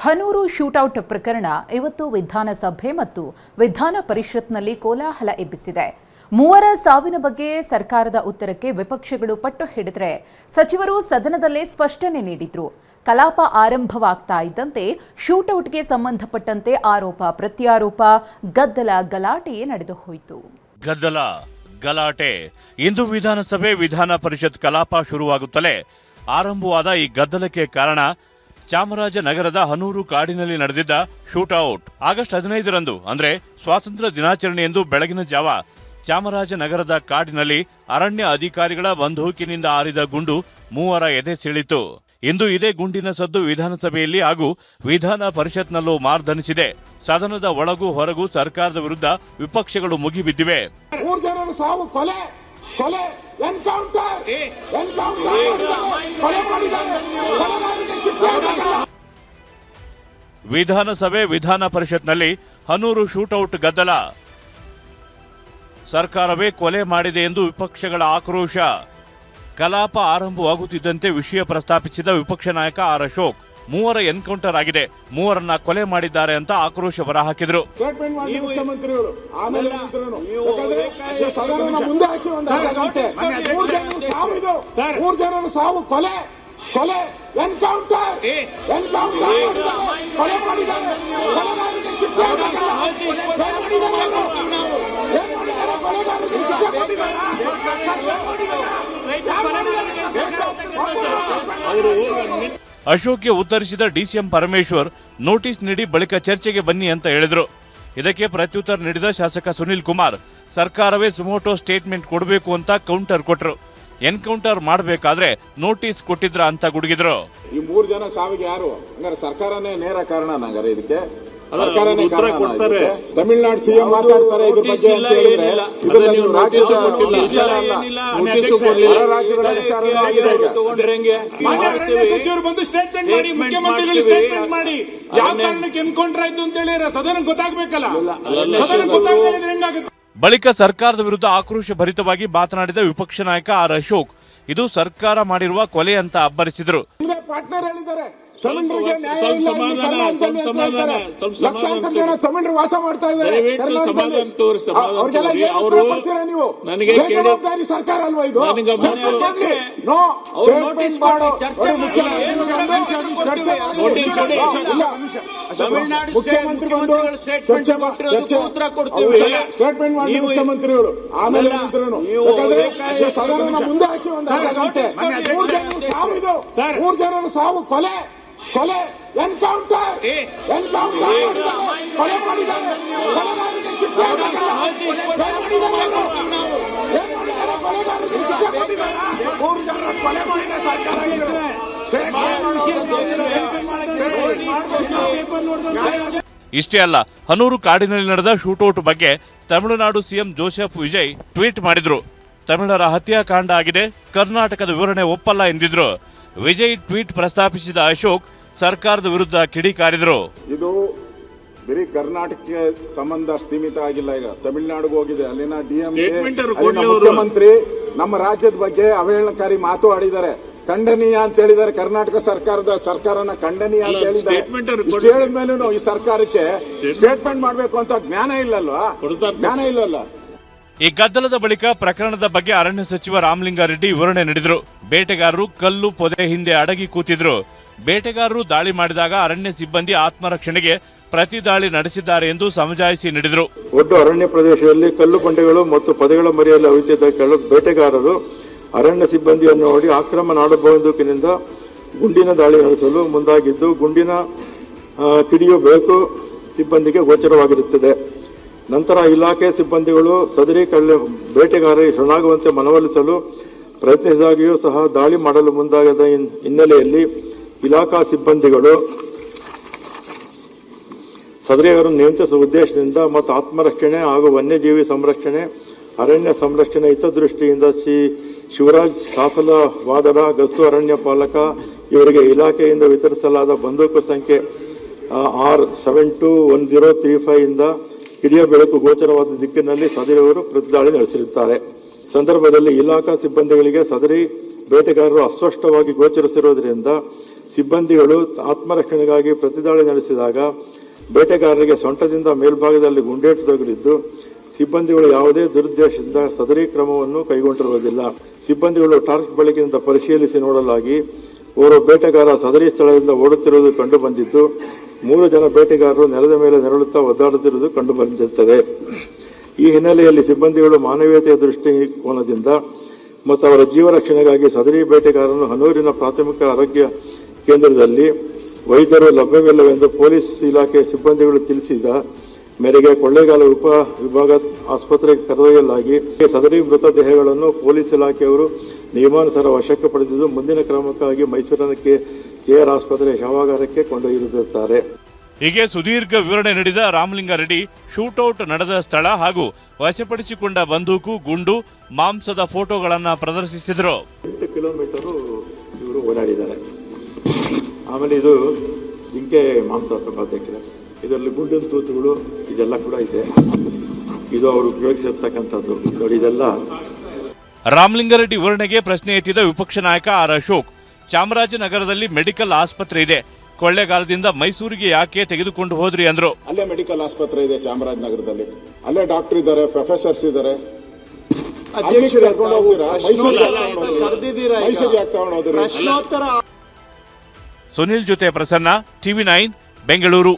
Hanur shootout ಪ್ರಕರಣ ಇವತ್ತು ವಿಧಾನಸಭೆ ಮತ್ತು ವಿಧಾನ ಪರಿಷತ್ನಲ್ಲಿ ಕೋಲಾಹಲ ಎಬ್ಬಿಸಿದೆ. ಮೂವರ ಸಾವಿನ ಬಗ್ಗೆ ಸರ್ಕಾರದ ಉತ್ತರಕ್ಕೆ ವಿಪಕ್ಷಗಳು ಪಟ್ಟು ಹಿಡಿದರೆ ಸಚಿವರು ಸದನದಲ್ಲೇ ಸ್ಪಷ್ಟನೆ ನೀಡಿದ್ರು. ಕಲಾಪ ಆರಂಭವಾಗ್ತಾ ಇದ್ದಂತೆ ಶೂಟೌಟ್ಗೆ ಸಂಬಂಧಪಟ್ಟಂತೆ ಆರೋಪ ಪ್ರತ್ಯಾರೋಪ ಗಲಾಟೆಯೇ ನಡೆದು ಹೋಯಿತು. ಗಲಾಟೆ ಇಂದು ವಿಧಾನಸಭೆ ವಿಧಾನ ಪರಿಷತ್ ಕಲಾಪ ಶುರುವಾಗುತ್ತಲೇ ಆರಂಭವಾದ ಈ ಗದ್ದಲಕ್ಕೆ ಕಾರಣ ಚಾಮರಾಜನಗರದ ಹನೂರು ಕಾಡಿನಲ್ಲಿ ನಡೆದಿದ್ದ ಶೂಟೌಟ್. ಆಗಸ್ಟ್ 15ರಂದು ಅಂದ್ರೆ ಸ್ವಾತಂತ್ರ್ಯ ದಿನಾಚರಣೆಯಂದು ಬೆಳಗಿನ ಜಾವ ಚಾಮರಾಜನಗರದ ಕಾಡಿನಲ್ಲಿ ಅರಣ್ಯ ಅಧಿಕಾರಿಗಳ ಬಂದೂಕಿನಿಂದ ಆರಿದ ಗುಂಡು ಮೂವರ ಎದೆ ಸೀಳಿತು. ಇಂದು ಇದೇ ಗುಂಡಿನ ಸದ್ದು ವಿಧಾನಸಭೆಯಲ್ಲಿ ಹಾಗೂ ವಿಧಾನ ಪರಿಷತ್ನಲ್ಲೂ ಮಾರ್ಧನಿಸಿದೆ. ಸದನದ ಒಳಗೂ ಹೊರಗೂ ಸರ್ಕಾರದ ವಿರುದ್ಧ ವಿಪಕ್ಷಗಳು ಮುಗಿಬಿದ್ದಿವೆ. ವಿಧಾನಸಭೆ ವಿಧಾನ ಪರಿಷತ್ನಲ್ಲಿ ಹನೂರು ಶೂಟೌಟ್ ಗದ್ದಲ. ಸರ್ಕಾರವೇ ಕೊಲೆ ಮಾಡಿದೆ ಎಂದು ವಿಪಕ್ಷಗಳ ಆಕ್ರೋಶ. ಕಲಾಪ ಆರಂಭವಾಗುತ್ತಿದ್ದಂತೆ ವಿಷಯ ಪ್ರಸ್ತಾಪಿಸಿದ ವಿಪಕ್ಷ ನಾಯಕ ಆರ್ ಅಶೋಕ್, ಮೂವರ ಎನ್ಕೌಂಟರ್ ಆಗಿದೆ, ಮೂವರನ್ನ ಕೊಲೆ ಮಾಡಿದ್ದಾರೆ ಅಂತ ಆಕ್ರೋಶ ಹೊರಹಾಕಿದ್ರು. ಅಶೋಕ್ಗೆ ಉತ್ತರಿಸಿದ ಡಿಸಿಎಂ ಪರಮೇಶ್ವರ್ ನೋಟಿಸ್ ನೀಡಿ ಬಳಿಕ ಚರ್ಚೆಗೆ ಬನ್ನಿ ಅಂತ ಹೇಳಿದ್ರು. ಇದಕ್ಕೆ ಪ್ರತ್ಯುತ್ತರ ನೀಡಿದ ಶಾಸಕ ಸುನಿಲ್ ಕುಮಾರ್ ಸರ್ಕಾರವೇ ಸುಮೋಟೋ ಸ್ಟೇಟ್ಮೆಂಟ್ ಕೊಡಬೇಕು ಅಂತ ಕೌಂಟರ್ ಕೊಟ್ರು. ಎನ್ಕೌಂಟರ್ ಮಾಡಬೇಕಾದ್ರೆ ನೋಟಿಸ್ ಕೊಟ್ಟಿದ್ರ ಅಂತ ಗುಡುಗಿದ್ರು. ಈ 3 ಜನ ಸಾವಿಗೆ ಯಾರು ಹಂಗಾರೆ ಸರ್ಕಾರನೇ ನೇರ ಕಾರಣ. ನಂಗಾರೆ ಇದಕ್ಕೆ ಸರ್ಕಾರನೇ ಕಾರಣ. ತಮಿಳುನಾಡು ಸಿಎಂ ಮಾತಾಡ್ತಾರೆ ಇದ್ರ ಬಗ್ಗೆ ಅಂತ ಹೇಳಿದ್ರೆ ಇದೆಲ್ಲ ನೀವು ರಾಜ್ಯದ ವಿಚಾರ ಅಲ್ಲ, ರಾಜ್ಯಗಳ ವಿಚಾರ ಸಚಿವರು ಬಂದು ಸ್ಟೇಟ್ಮೆಂಟ್ ಮಾಡಿ, ಮುಖ್ಯಮಂತ್ರಿಗಳು ಸ್ಟೇಟ್ಮೆಂಟ್ ಮಾಡಿ ಯಾವ ಕಾರಣಕ್ಕೆ ಎನ್ಕೌಂಟರ್ ಆಯ್ತು ಅಂತ ಹೇಳಿ ಸದನ ಗೊತ್ತಾಗ್ಬೇಕಲ್ಲ. ಸದನ ಗೊತ್ತಾಗಲಿದ್ರೆ ಹೆಂಗಾಗುತ್ತೆ? ಬಳಿಕ ಸರ್ಕಾರದ ವಿರುದ್ಧ ಆಕ್ರೋಶ ಭರಿತವಾಗಿ ಮಾತನಾಡಿದ ವಿಪಕ್ಷ ನಾಯಕ ಆರ್ ಅಶೋಕ್, ಇದು ಸರ್ಕಾರ ಮಾಡಿರುವ ಕೊಲೆ ಅಂತ ಅಬ್ಬರಿಸಿದ್ರು. ಪಾರ್ಟ್ನರ್ ಹೇಳಿದ್ದಾರೆ ತಮಿಳರಿಗೆ ನ್ಯಾಯ ಇಲ್ಲ ಕರ್ನಾಟಕದಲ್ಲಿ ಅಂತ ಹೇಳ್ತಾರೆ. ಲಕ್ಷಾಂತರ ಜನ ತಮಿಳರು ವಾಸ ಮಾಡ್ತಾ ಇದ್ದಾರೆ ಕರ್ನಾಟಕದಲ್ಲಿ. ಅವ್ರಿಗೆಲ್ಲ ಏನು ಉತ್ತರ ಕೊಡ್ತೀರಾ ನೀವು? ಬೇಜವಾಬ್ದಾರಿ ಸರ್ಕಾರ ಅಲ್ವಾ ಇದು? ನೋ ಸ್ಟೇಟ್ಮೆಂಟ್ ಮಾಡೋ ಮುಖ್ಯಮಂತ್ರಿ ಬಂದು ಸ್ಟೇಟ್ಮೆಂಟ್ ಮಾಡಿ ಮುಖ್ಯಮಂತ್ರಿಗಳು ಆಮೇಲೆ ಯಾಕಂದ್ರೆ ಸದನ ಮುಂದೆ ಹಾಕಿ ಒಂದು ಅರ್ಧ ಗಂಟೆ 3 ಜನರ ಸಾವು ಕೊಲೆ ಎನ್ಕೌಂಟರ್ ಮಾಡಿದ್ದಾರೆ, ಕೊಲೆ ಮಾಡಿದ್ದಾರೆ, ಕೊಲೆಗಾರರಿಗೆ ಶಿಕ್ಷೆ ಆಗಲ್ಲ. ಏನ್ ಮಾಡಿದ್ದಾರೆ ಕೊಲೆಗಾರರಿಗೆ ಶಿಕ್ಷೆ ಕೊಟ್ಟಿದ್ದಾರೆ. 3 ಜನರ ಕೊಲೆ ಮಾಡಿದ ಸರ್ಕಾರ ಇಷ್ಟೇ ಅಲ್ಲ, ಹನೂರು ಕಾಡಿನಲ್ಲಿ ನಡೆದ ಶೂಟೌಟ್ ಬಗ್ಗೆ Tamil Nadu CM Joseph Vijay tweet ಮಾಡಿದ್ರು. ತಮಿಳರ ಹತ್ಯಾಕಾಂಡ ಆಗಿದೆ, ಕರ್ನಾಟಕದ ವಿವರಣೆ ಒಪ್ಪಲ್ಲ ಎಂದಿದ್ರು. ವಿಜಯ್ ಟ್ವೀಟ್ ಪ್ರಸ್ತಾಪಿಸಿದ ಅಶೋಕ್ ಸರ್ಕಾರದ ವಿರುದ್ಧ ಕಿಡಿಕಾರಿದ್ರು. ಇದು ಬರೀ ಕರ್ನಾಟಕಕ್ಕೆ ಸಂಬಂಧ ಸೀಮಿತ ಆಗಿಲ್ಲ, ಈಗ ತಮಿಳುನಾಡಿಗೆ ಹೋಗಿದೆ. ಅಲ್ಲಿನ ಮುಖ್ಯಮಂತ್ರಿ ನಮ್ಮ ರಾಜ್ಯದ ಬಗ್ಗೆ ಅವಹೇಳನಕಾರಿ ಮಾತು ಆಡಿದ್ದಾರೆ, ಖಂಡನೀಯ ಅಂತ ಹೇಳಿದ್ದಾರೆ. ಕರ್ನಾಟಕ ಸರ್ಕಾರನ ಖಂಡನೀಯ ಅಂತ ಹೇಳಿದ್ದಾರೆ. ಇಷ್ಟು ಹೇಳಿದ ಮೇಲೂ ಈ ಸರ್ಕಾರಕ್ಕೆ ಸ್ಟೇಟ್ಮೆಂಟ್ ಮಾಡಬೇಕು ಅಂತ ಜ್ಞಾನ ಇಲ್ಲಲ್ಲ. ಈ ಗದ್ದಲದ ಬಳಿಕ ಪ್ರಕರಣದ ಬಗ್ಗೆ ಅರಣ್ಯ ಸಚಿವ ರಾಮಲಿಂಗಾರೆಡ್ಡಿ ವಿವರಣೆ ನೀಡಿದ್ರು. ಬೇಟೆಗಾರರು ಕಲ್ಲು ಪೊದೆ ಹಿಂದೆ ಅಡಗಿ ಕೂತಿದ್ರು. ಬೇಟೆಗಾರರು ದಾಳಿ ಮಾಡಿದಾಗ ಅರಣ್ಯ ಸಿಬ್ಬಂದಿ ಆತ್ಮರಕ್ಷಣೆಗೆ ಪ್ರತಿ ದಾಳಿ ನಡೆಸಿದ್ದಾರೆ ಎಂದು ಸಮಜಾಯಿಸಿ ನೀಡಿದರು. ಒಟ್ಟು ಅರಣ್ಯ ಪ್ರದೇಶದಲ್ಲಿ ಕಲ್ಲು ಬಂಡೆಗಳು ಮತ್ತು ಪೊದೆಗಳ ಮರೆಯಲ್ಲಿ ಅವಿತಿದ್ದ ಬೇಟೆಗಾರರು ಅರಣ್ಯ ಸಿಬ್ಬಂದಿಯನ್ನು ನೋಡಿ ಆಕ್ರಮಣ ನಾಡಬಹುದುಕಿನಿಂದ ಗುಂಡಿನ ದಾಳಿ ನಡೆಸಲು ಮುಂದಾಗಿದ್ದು, ಗುಂಡಿನ ಕಿಡಿಯು ಬೆಳಕು ಸಿಬ್ಬಂದಿಗೆ ಗೋಚರವಾಗಿರುತ್ತದೆ. ನಂತರ ಇಲಾಖೆ ಸಿಬ್ಬಂದಿಗಳು ಸದರಿ ಬೇಟೆಗಾರರಿಗೆ ಶರಣಾಗುವಂತೆ ಮನವೊಲಿಸಲು ಪ್ರಯತ್ನಿಸಿದಾಗಿಯೂ ಸಹ ದಾಳಿ ಮಾಡಲು ಮುಂದಾಗದ ಹಿನ್ನೆಲೆಯಲ್ಲಿ ಇಲಾಖಾ ಸಿಬ್ಬಂದಿಗಳು ಸದರಿಯವರನ್ನು ನಿಯಂತ್ರಿಸುವ ಉದ್ದೇಶದಿಂದ ಮತ್ತು ಆತ್ಮರಕ್ಷಣೆ ಹಾಗೂ ವನ್ಯಜೀವಿ ಸಂರಕ್ಷಣೆ, ಅರಣ್ಯ ಸಂರಕ್ಷಣೆ ಹಿತದೃಷ್ಟಿಯಿಂದ ಶ್ರೀ ಶಿವರಾಜ್ ಸಾಸಲ ವಾದಡ ಗಸ್ತು ಅರಣ್ಯ ಪಾಲಕ ಇವರಿಗೆ ಇಲಾಖೆಯಿಂದ ವಿತರಿಸಲಾದ ಬಂದೂಕು ಸಂಖ್ಯೆ R721035 ಇಂದ ಕಿಡಿಯ ಬೆಳಕು ಗೋಚರವಾದ ದಿಕ್ಕಿನಲ್ಲಿ ಸದರಿಯವರು ಪ್ರತಿದಾಳಿ ನಡೆಸಿರುತ್ತಾರೆ. ಸಂದರ್ಭದಲ್ಲಿ ಇಲಾಖಾ ಸಿಬ್ಬಂದಿಗಳಿಗೆ ಸದರಿ ಬೇಟೆಗಾರರು ಅಸ್ಪಷ್ಟವಾಗಿ ಗೋಚರಿಸಿರುವುದರಿಂದ ಸಿಬ್ಬಂದಿಗಳು ಆತ್ಮರಕ್ಷಣೆಗಾಗಿ ಪ್ರತಿದಾಳಿ ನಡೆಸಿದಾಗ ಬೇಟೆಗಾರರಿಗೆ ಸೊಂಟದಿಂದ ಮೇಲ್ಭಾಗದಲ್ಲಿ ಗುಂಡೇಟು ತಗುಲಿದ್ದು ಸಿಬ್ಬಂದಿಗಳು ಯಾವುದೇ ದುರುದ್ದೇಶದಿಂದ ಸದರಿ ಕ್ರಮವನ್ನು ಕೈಗೊಂಡಿರುವುದಿಲ್ಲ. ಸಿಬ್ಬಂದಿಗಳು ಟಾರ್ಚ್ ಬೆಳಕಿನಿಂದ ಪರಿಶೀಲಿಸಿ ನೋಡಲಾಗಿ ಓರ್ವ ಬೇಟೆಗಾರ ಸದರಿ ಸ್ಥಳದಿಂದ ಓಡುತ್ತಿರುವುದು ಕಂಡುಬಂದಿದ್ದು 3 ಜನ ಬೇಟೆಗಾರರು ನೆಲದ ಮೇಲೆ ನೆರಳುತ್ತಾ ಒದ್ದಾಡುತ್ತಿರುವುದು ಕಂಡುಬಂದಿರುತ್ತದೆ. ಈ ಹಿನ್ನೆಲೆಯಲ್ಲಿ ಸಿಬ್ಬಂದಿಗಳು ಮಾನವೀಯತೆಯ ದೃಷ್ಟಿಕೋನದಿಂದ ಮತ್ತು ಅವರ ಜೀವ ರಕ್ಷಣೆಗಾಗಿ ಸದರಿ ಬೇಟೆಗಾರರನ್ನು ಹನೂರಿನ ಪ್ರಾಥಮಿಕ ಆರೋಗ್ಯ ಕೇಂದ್ರದಲ್ಲಿ ವೈದ್ಯರು ಲಭ್ಯವಿಲ್ಲವೆಂದು ಪೊಲೀಸ್ ಇಲಾಖೆ ಸಿಬ್ಬಂದಿಗಳು ತಿಳಿಸಿದ ಮೇರೆಗೆ ಕೊಳ್ಳೇಗಾಲ ಉಪ ವಿಭಾಗ ಆಸ್ಪತ್ರೆಗೆ ಕರೆದೊಯ್ಯಲಾಗಿ ಸದರಿ ಮೃತದೇಹಗಳನ್ನು ಪೊಲೀಸ್ ಇಲಾಖೆಯವರು ನಿಯಮಾನುಸಾರ ವಶಕ್ಕೆ ಪಡೆದಿದ್ದು ಮುಂದಿನ ಕ್ರಮಕ್ಕಾಗಿ ಮೈಸೂರಿನ ಕೆಆರ್ ಆಸ್ಪತ್ರೆ ಶವಾಗಾರಕ್ಕೆ ಕೊಂಡೊಯ್ದಿರುತ್ತಾರೆ. ಹೀಗೆ ಸುದೀರ್ಘ ವಿವರಣೆ ನೀಡಿದ ರಾಮಲಿಂಗಾರೆಡ್ಡಿ ಶೂಟೌಟ್ ನಡೆದ ಸ್ಥಳ ಹಾಗೂ ವಶಪಡಿಸಿಕೊಂಡ ಬಂದೂಕು, ಗುಂಡು, ಮಾಂಸದ ಫೋಟೋಗಳನ್ನು ಪ್ರದರ್ಶಿಸಿದರು. 8 ಕಿಲೋಮೀಟರ್ ಇವರು ಓಡಾಡಿದ್ದಾರೆ. ಆಮೇಲೆ ಇದು ಜಿಂಕೆ ಮಾಂಸ ಸ್ವಲ್ಪ ತೆಗೆದಿದೆ. ಇದರಲ್ಲಿ ಗುಂಡಿನ ತೂತುಗಳು ಇದೆಲ್ಲ ಕೂಡ ಇದೆ. ಇದು ಅವರು ಉಪಯೋಗಿಸಿರ್ತಕ್ಕಂಥದ್ದು ನೋಡಿ. ಇದೆಲ್ಲ ರಾಮಲಿಂಗಾರೆಡ್ಡಿ ವಿವರಣೆಗೆ ಪ್ರಶ್ನೆ ಎತ್ತಿದ ವಿಪಕ್ಷ ನಾಯಕ ಆರ್ ಅಶೋಕ್, ಚಾಮರಾಜನಗರದಲ್ಲಿ ಮೆಡಿಕಲ್ ಆಸ್ಪತ್ರೆ ಇದೆ, ಕೊಳ್ಳೇಗಾಲದಿಂದ ಮೈಸೂರಿಗೆ ಯಾಕೆ ತೆಗೆದುಕೊಂಡು ಹೋದ್ರಿ ಅಂದ್ರು. ಅಲ್ಲೇ ಮೆಡಿಕಲ್ ಆಸ್ಪತ್ರೆ ಇದೆ ಚಾಮರಾಜನಗರದಲ್ಲಿ, ಅಲ್ಲೇ ಡಾಕ್ಟರ್ ಇದ್ದಾರೆ, ಪ್ರೊಫೆಸರ್ಸ್ ಇದ್ದಾರೆ. ಮೈಸೂರಿಗೆ ಯಾಕೆ ತಗೊಂಡು ಹೋದ್ರಿ? ಸುನಿಲ್ ಜೊತೆ ಪ್ರಸನ್ನ, ಟಿವಿ9 ಬೆಂಗಳೂರು.